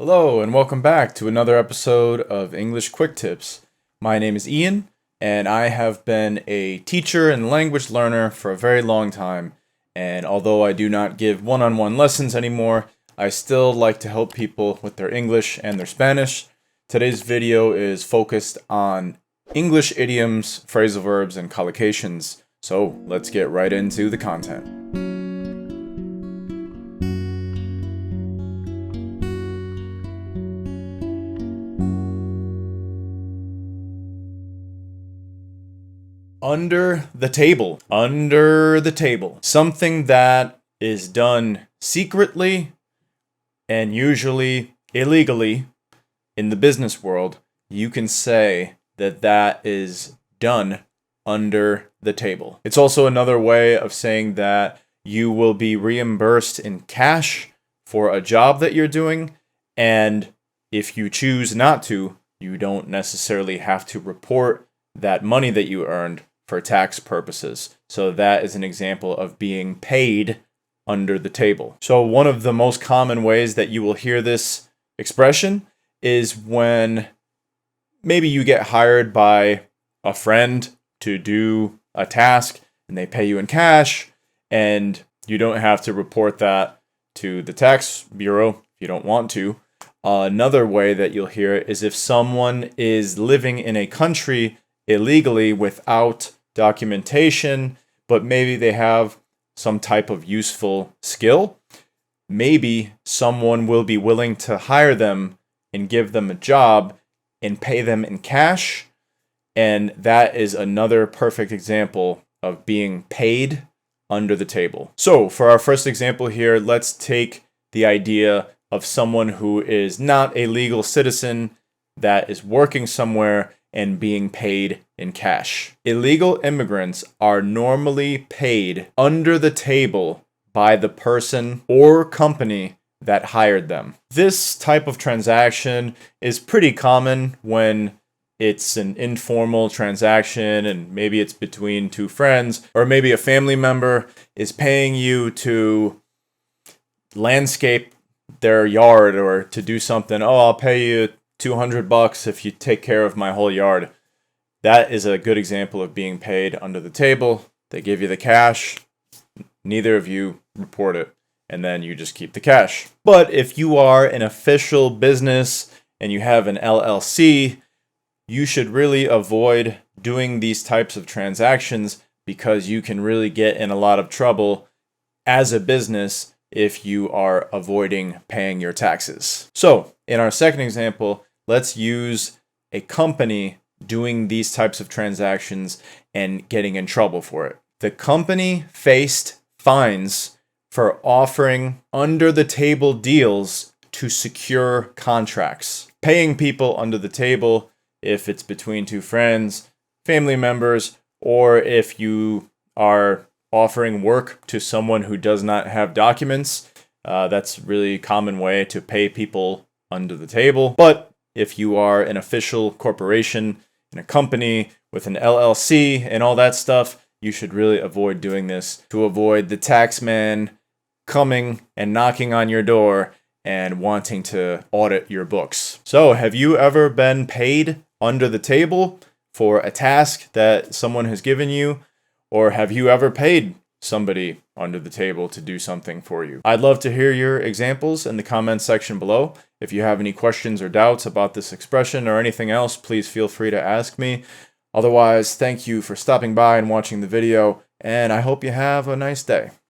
Hello, and welcome back to another episode of English Quick Tips. My name is Ian, and I have been a teacher and language learner for a very long time. And although I do not give one-on-one lessons anymore, I still like to help people with their English and their Spanish. Today's video is focused on English idioms, phrasal verbs, and collocations. So let's get right into the content. Under the table. Under the table. Something that is done secretly and usually illegally in the business world. You can say that is done under the table. It's also another way of saying that you will be reimbursed in cash for a job that you're doing, and if you choose not to, you don't necessarily have to report that money that you earned for tax purposes. So that is an example of being paid under the table. So one of the most common ways that you will hear this expression is when maybe you get hired by a friend to do a task and they pay you in cash and you don't have to report that to the tax bureau if you don't want to. Another way that you'll hear it is if someone is living in a country illegally without documentation, but maybe they have some type of useful skill. Maybe someone will be willing to hire them and give them a job and pay them in cash. And that is another perfect example of being paid under the table. So for our first example here, let's take the idea of someone who is not a legal citizen that is working somewhere and being paid in cash. Illegal immigrants are normally paid under the table by the person or company that hired them. This type of transaction is pretty common when it's an informal transaction and maybe it's between two friends, or maybe a family member is paying you to landscape their yard or to do something. Oh, I'll pay you $200 if you take care of my whole yard. That is a good example of being paid under the table. They give you the cash, neither of you report it, and then you just keep the cash. But if you are an official business and you have an LLC, you should really avoid doing these types of transactions because you can really get in a lot of trouble as a business if you are avoiding paying your taxes. So, in our second example, let's use a company doing these types of transactions and getting in trouble for it. The company faced fines for offering under-the-table deals to secure contracts. Paying people under the table if it's between two friends, family members, or if you are offering work to someone who does not have documents. That's a really common way to pay people under the table. But if you are an official corporation in a company with an LLC and all that stuff, you should really avoid doing this to avoid the tax man coming and knocking on your door and wanting to audit your books. So, have you ever been paid under the table for a task that someone has given you? Or have you ever paid somebody under the table to do something for you? I'd love to hear your examples in the comments section below. If you have any questions or doubts about this expression or anything else, please feel free to ask me. Otherwise, thank you for stopping by and watching the video, and I hope you have a nice day.